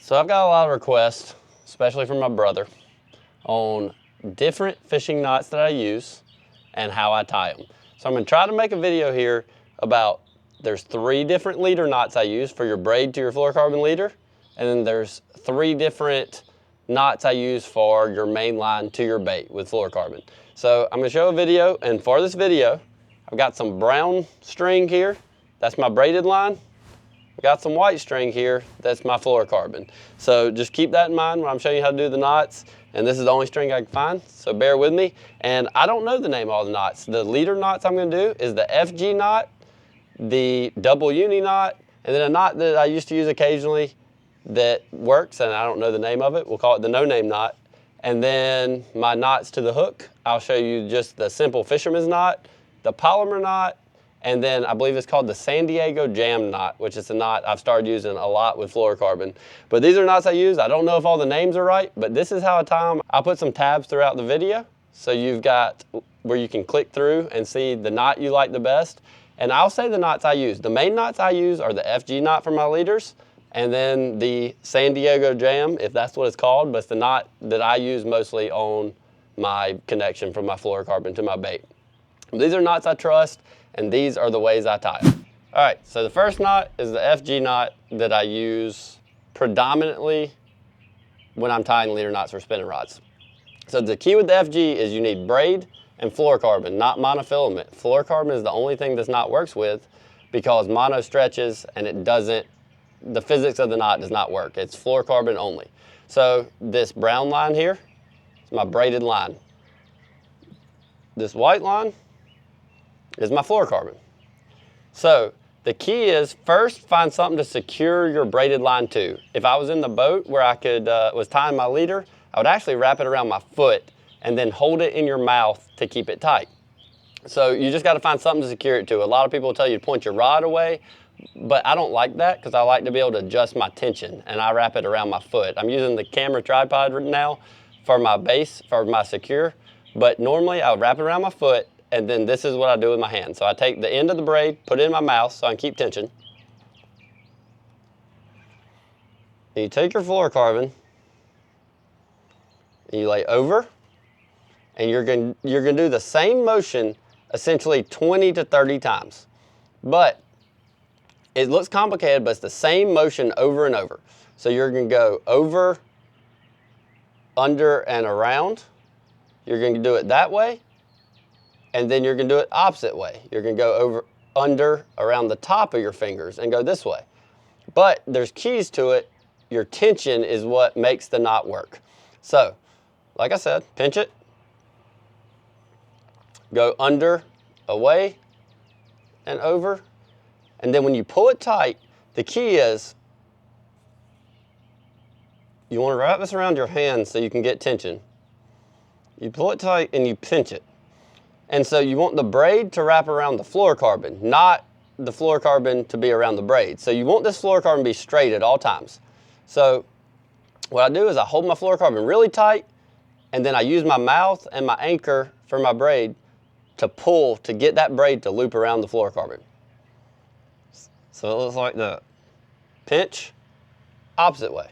So I've got a lot of requests, especially from my brother, on different fishing knots that I use and how I tie them. So I'm gonna try to make a video here about, there's 3 different leader knots I use for your braid to your fluorocarbon leader, and then there's 3 different knots I use for your main line to your bait with fluorocarbon. So I'm gonna show a video, and for this video, I've got some brown string here, that's my braided line. I've got some white string here, that's my fluorocarbon. So just keep that in mind when I'm showing you how to do the knots, and this is the only string I can find, so bear with me. And I don't know the name of all the knots. The leader knots I'm gonna do is the FG knot, the double uni knot, and then a knot that I used to use occasionally that works, and I don't know the name of it, we'll call it the no-name knot. And then my knots to the hook, I'll show you just the simple Fisherman's Knot, the Palomar knot, and then I believe it's called the San Diego Jam knot, which is a knot I've started using a lot with fluorocarbon. But these are knots I use. I don't know if all the names are right, but this is how I tie them. I'll put some tabs throughout the video, so you've got where you can click through and see the knot you like the best. And I'll say the knots I use. The main knots I use are the FG knot for my leaders, and then the San Diego Jam, if that's what it's called, but it's the knot that I use mostly on my connection from my fluorocarbon to my bait. These are knots I trust, and these are the ways I tie them. All right, so the first knot is the FG knot that I use predominantly when I'm tying leader knots for spinning rods. So the key with the FG is you need braid and fluorocarbon, not monofilament. Fluorocarbon is the only thing this knot works with because mono stretches and it doesn't, the physics of the knot does not work. It's fluorocarbon only. So this brown line here is my braided line. This white line is my fluorocarbon. So the key is first find something to secure your braided line to. If I was in the boat where I could was tying my leader, I would actually wrap it around my foot and then hold it in your mouth to keep it tight. So you just got to find something to secure it to. A lot of people will tell you to point your rod away, but I don't like that because I like to be able to adjust my tension, and I wrap it around my foot. I'm using the camera tripod now for my base, for my secure, but normally I would wrap it around my foot, and then this is what I do with my hand. So I take the end of the braid, put it in my mouth so I can keep tension. And you take your fluorocarbon, and you lay over, and you're gonna do the same motion essentially 20 to 30 times. But it looks complicated, but it's the same motion over and over. So you're gonna go over, under, and around. You're gonna do it that way, and then you're gonna do it opposite way. You're gonna go over, under, around the top of your fingers and go this way. But there's keys to it. Your tension is what makes the knot work. So, like I said, pinch it, go under, away, and over. And then when you pull it tight, the key is you want to wrap this around your hand so you can get tension. You pull it tight and you pinch it. And so you want the braid to wrap around the fluorocarbon, not the fluorocarbon to be around the braid. So you want this fluorocarbon to be straight at all times. So what I do is I hold my fluorocarbon really tight, and then I use my mouth and my anchor for my braid to pull to get that braid to loop around the fluorocarbon. So it looks like that. Pinch, opposite way.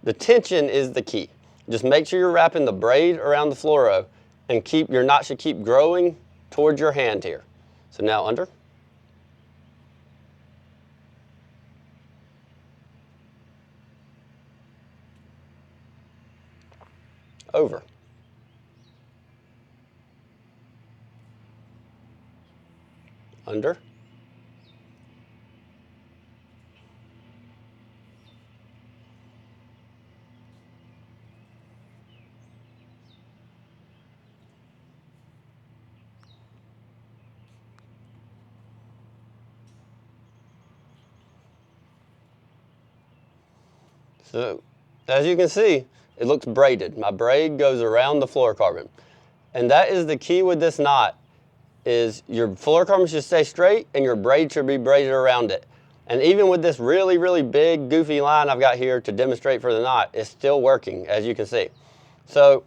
The tension is the key. Just make sure you're wrapping the braid around the fluoro, and your knot should keep growing towards your hand here. So now under. Over. Under. So, as you can see, it looks braided. My braid goes around the fluorocarbon. And that is the key with this knot, is your fluorocarbon should stay straight and your braid should be braided around it. And even with this really, really big, goofy line I've got here to demonstrate for the knot, it's still working, as you can see. So,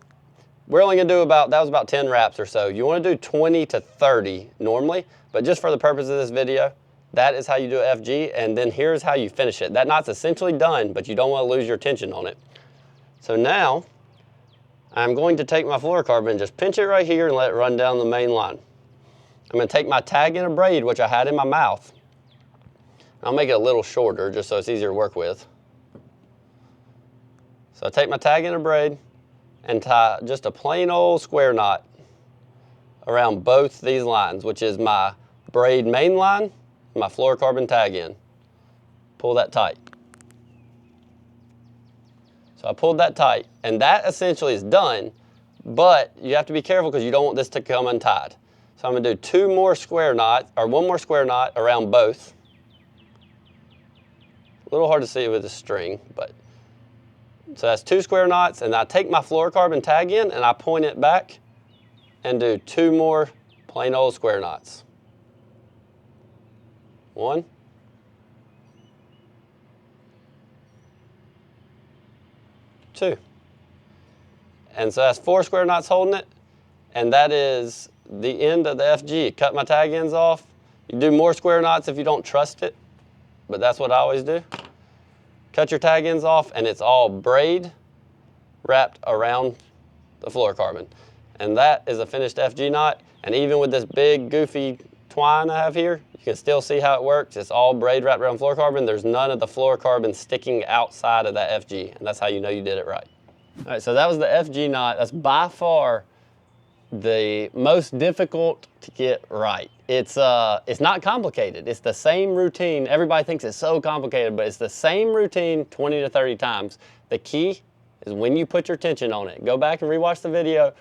we're only gonna do that was about 10 wraps or so. You wanna do 20 to 30 normally, but just for the purpose of this video, that is how you do an FG, and then here's how you finish it. That knot's essentially done, but you don't want to lose your tension on it. So now, I'm going to take my fluorocarbon and just pinch it right here and let it run down the main line. I'm going to take my tag in a braid, which I had in my mouth. I'll make it a little shorter just so it's easier to work with. So I take my tag in a braid and tie just a plain old square knot around both these lines, which is my braid main line and my fluorocarbon tag in. Pull that tight. So I pulled that tight, and that essentially is done, but you have to be careful because you don't want this to come untied. So I'm going to do two more square knots, or one more square knot around both. A little hard to see with the string, but so that's two square knots, and I take my fluorocarbon tag in and I point it back and do two more plain old square knots. One. Two. And so that's four square knots holding it, and that is the end of the FG. Cut my tag ends off. You do more square knots if you don't trust it, but that's what I always do. Cut your tag ends off, and it's all braid wrapped around the fluorocarbon. And that is a finished FG knot. And even with this big goofy twine I have here, you can still see how it works. It's all braid wrapped around fluorocarbon. There's none of the fluorocarbon sticking outside of that FG, and that's how you know you did it right. All right, so that was the FG knot. That's by far the most difficult to get right. It's not complicated. It's the same routine. Everybody thinks it's so complicated, but it's the same routine 20 to 30 times. The key is when you put your tension on it. Go back and rewatch the video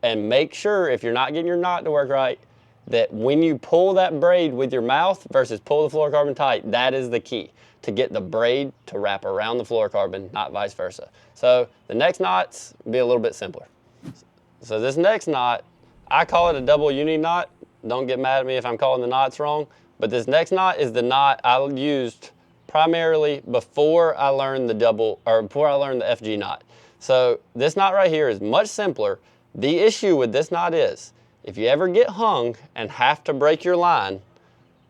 and make sure, if you're not getting your knot to work right, that when you pull that braid with your mouth versus pull the fluorocarbon tight, that is the key to get the braid to wrap around the fluorocarbon, not vice versa. So the next knots be a little bit simpler. So this next knot, I call it a double uni knot. Don't get mad at me if I'm calling the knots wrong, but this next knot is the knot I used primarily before I learned the FG knot. So this knot right here is much simpler. The issue with this knot is, if you ever get hung and have to break your line,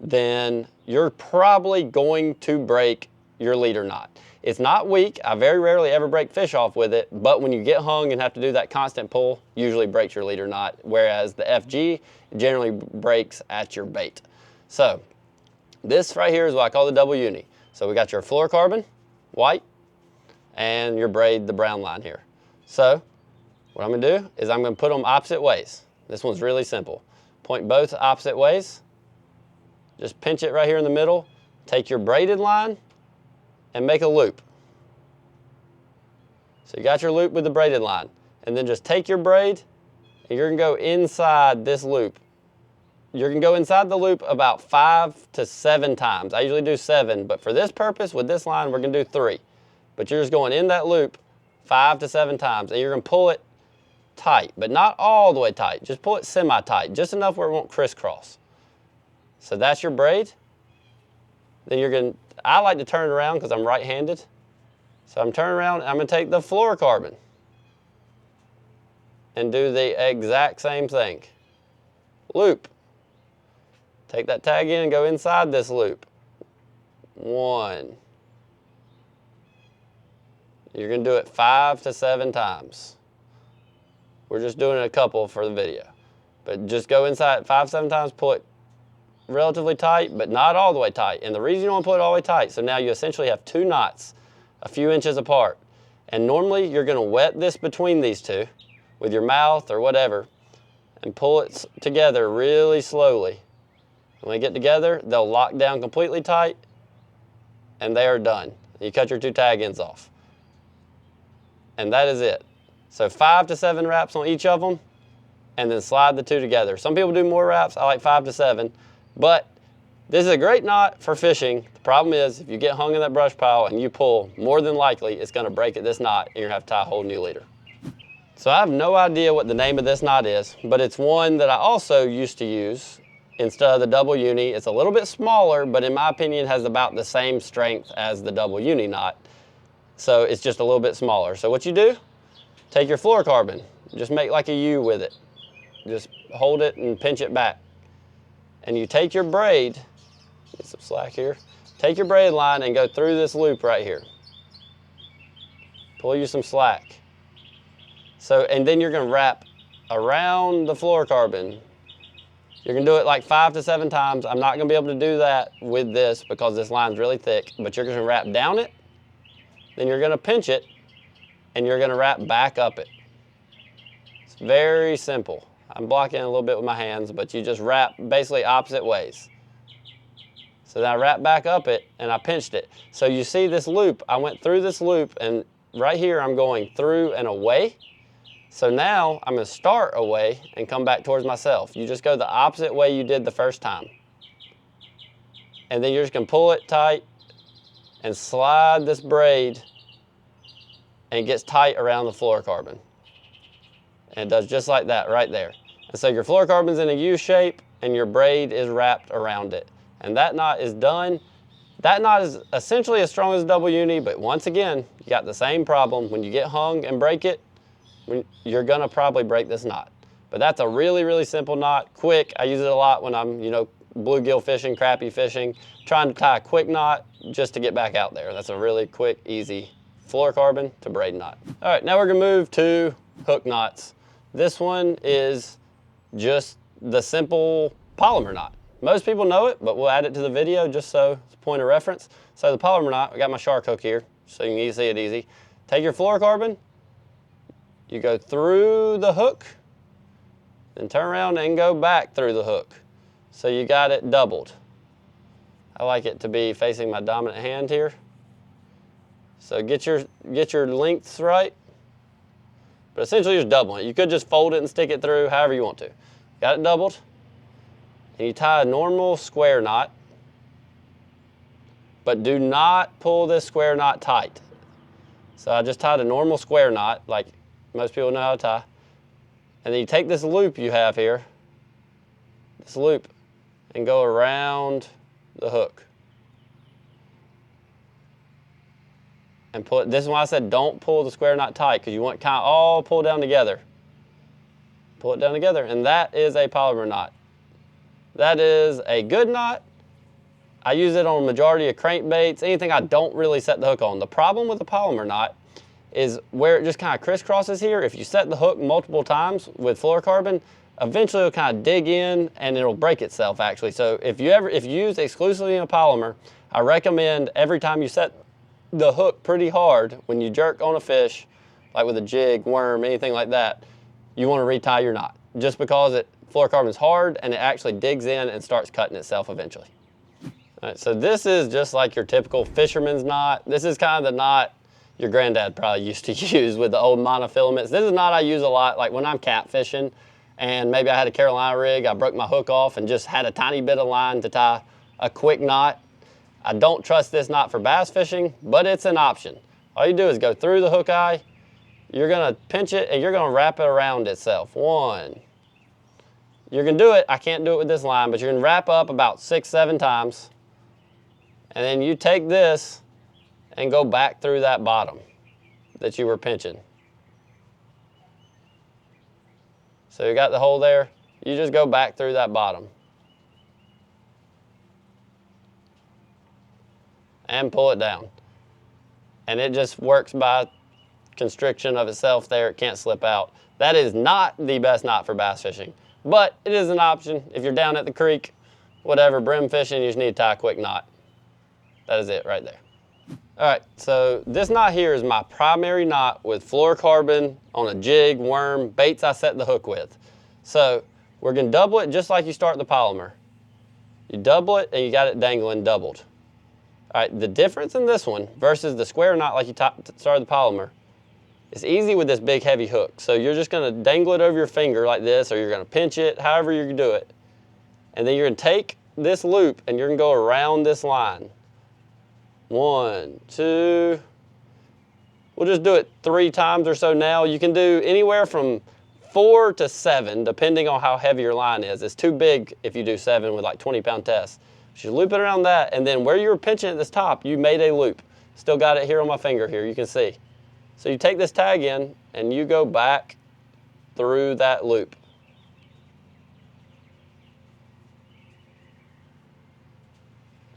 then you're probably going to break your leader knot. It's not weak. I very rarely ever break fish off with it, but when you get hung and have to do that constant pull, usually breaks your leader knot, whereas the FG generally breaks at your bait. So this right here is what I call the double uni. So we got your fluorocarbon, white, and your braid, the brown line here. So what I'm gonna do is I'm gonna put them opposite ways. This one's really simple. Point both opposite ways. Just pinch it right here in the middle. Take your braided line and make a loop. So you got your loop with the braided line. And then just take your braid and you're gonna go inside this loop. You're gonna go inside the loop about 5 to 7 times. I usually do 7, but for this purpose, with this line, we're gonna do 3. But you're just going in that loop 5 to 7 times, and you're gonna pull it tight, but not all the way tight. Just pull it semi-tight, just enough where it won't crisscross. So that's your braid. Then I like to turn it around because I'm right-handed. So I'm turning around, and I'm gonna take the fluorocarbon and do the exact same thing. Loop. Take that tag in and go inside this loop. 1. You're gonna do it 5 to 7 times. We're just doing a couple for the video. But just go inside 5 to 7 times, pull it relatively tight, but not all the way tight. And the reason you don't pull it all the way tight, so now you essentially have 2 knots a few inches apart. And normally you're gonna wet this between these 2 with your mouth or whatever and pull it together really slowly. When they get together, they'll lock down completely tight and they are done. You cut your 2 tag ends off. And that is it. So 5 to 7 wraps on each of them and then slide the 2 together. Some people do more wraps. I like 5 to 7. But this is a great knot for fishing. The problem is if you get hung in that brush pile and you pull, more than likely it's gonna break at this knot and you're gonna have to tie a whole new leader. So I have no idea what the name of this knot is, but it's one that I also used to use instead of the double uni. It's a little bit smaller, but in my opinion has about the same strength as the double uni knot. So it's just a little bit smaller. So what you do, take your fluorocarbon, just make like a U with it. Just hold it and pinch it back. and you take your braid, get some slack here, take your braid line and go through this loop right here. Pull you some slack. So, and then you're gonna wrap around the fluorocarbon. You're gonna do it like 5 to 7 times. I'm not gonna be able to do that with this because this line's really thick, but you're gonna wrap down it, then you're gonna pinch it, and you're gonna wrap back up it. It's very simple. I'm blocking a little bit with my hands, but you just wrap basically opposite ways. So then I wrap back up it and I pinched it. So you see this loop, I went through this loop and right here I'm going through and away. So now I'm gonna start away and come back towards myself. You just go the opposite way you did the first time. And then you're just gonna pull it tight and slide this braid and it gets tight around the fluorocarbon. And it does just like that right there. And so your fluorocarbon's in a U shape and your braid is wrapped around it. And that knot is done. That knot is essentially as strong as a double uni, but once again, you got the same problem. When you get hung and break it, you're gonna probably break this knot. But that's a really, really simple knot, quick. I use it a lot when I'm, bluegill fishing, crappie fishing, trying to tie a quick knot just to get back out there. That's a really quick, easy fluorocarbon to braid knot. All right, now we're gonna move to hook knots. This one is just the simple Palomar knot. Most people know it, but we'll add it to the video just so it's a point of reference. So the Palomar knot, I got my shark hook here, so you can see it easy. Take your fluorocarbon, you go through the hook, then turn around and go back through the hook. So you got it doubled. I like it to be facing my dominant hand here. So get your lengths right, but essentially you're just doubling it. You could just fold it and stick it through however you want to. Got it doubled, and you tie a normal square knot, but do not pull this square knot tight. So I just tied a normal square knot, like most people know how to tie. And then you take this loop you have here, this loop, and go around the hook. And pull it. This is why I said don't pull the square knot tight, because you want it kind of all pull down together. Pull it down together, and that is a Palomar knot. That is a good knot. I use it on a majority of crankbaits, anything I don't really set the hook on. The problem with the Palomar knot is where it just kind of crisscrosses here. If you set the hook multiple times with fluorocarbon, eventually it'll kind of dig in and it'll break itself actually. So if you use exclusively in a Palomar, I recommend every time you set the hook pretty hard, when you jerk on a fish, like with a jig, worm, anything like that, you want to retie your knot. Just because fluorocarbon is hard and it actually digs in and starts cutting itself eventually. All right, so this is just like your typical fisherman's knot. This is kind of the knot your granddad probably used to use with the old monofilaments. This is a knot I use a lot, like when I'm catfishing and maybe I had a Carolina rig, I broke my hook off and just had a tiny bit of line to tie a quick knot. I don't trust this knot for bass fishing, but it's an option. All you do is go through the hook eye, you're gonna pinch it and you're gonna wrap it around itself. One. You're gonna do it, I can't do it with this line, but you're gonna wrap up about 6, 7 times. And then you take this and go back through that bottom that you were pinching. So you got the hole there, you just go back through that bottom. And pull it down. And it just works by constriction of itself there, it can't slip out. That is not the best knot for bass fishing, but it is an option. If you're down at the creek, whatever, brim fishing, you just need to tie a quick knot. That is it right there. All right, so this knot here is my primary knot with fluorocarbon on a jig, worm, baits I set the hook with. So we're gonna double it just like you start the Palomar. You double it and you got it dangling doubled. All right, the difference in this one versus the square knot like you started the Palomar is easy with this big heavy hook. So you're just gonna dangle it over your finger like this, or you're gonna pinch it, however you do it. And then you're gonna take this loop and you're gonna go around this line. 1, 2, we'll just do it 3 times or so now. You can do anywhere from 4 to 7, depending on how heavy your line is. It's too big if you do 7 with like 20-pound tests. So you loop it around that, and then where you were pinching at this top, you made a loop. Still got it here on my finger here, you can see. So you take this tag in, and you go back through that loop.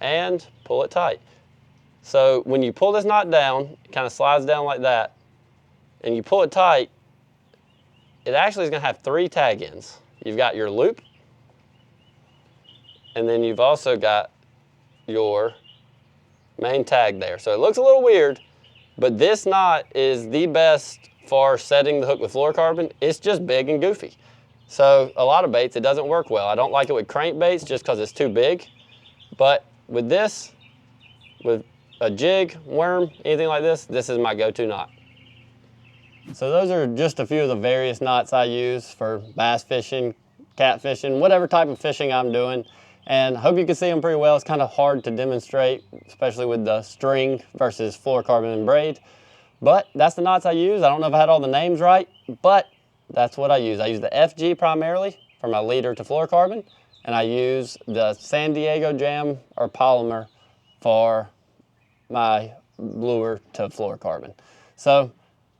and pull it tight. So when you pull this knot down, it kind of slides down like that, and you pull it tight, it actually is going to have 3 tag ends. You've got your loop, and then you've also got your main tag there. So it looks a little weird, but this knot is the best for setting the hook with fluorocarbon. It's just big and goofy. So a lot of baits, it doesn't work well. I don't like it with crankbaits just because it's too big. But with this, with a jig, worm, anything like this, this is my go-to knot. So those are just a few of the various knots I use for bass fishing, catfishing, whatever type of fishing I'm doing. And I hope you can see them pretty well. It's kind of hard to demonstrate, especially with the string versus fluorocarbon and braid. But that's the knots I use. I don't know if I had all the names right, but that's what I use. I use the FG primarily for my leader to fluorocarbon, and I use the San Diego Jam or Palomar for my lure to fluorocarbon. So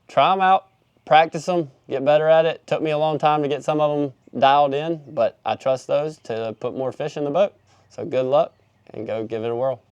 try them out, practice them, get better at it. Took me a long time to get some of them dialed in, but I trust those to put more fish in the boat. So good luck and go give it a whirl.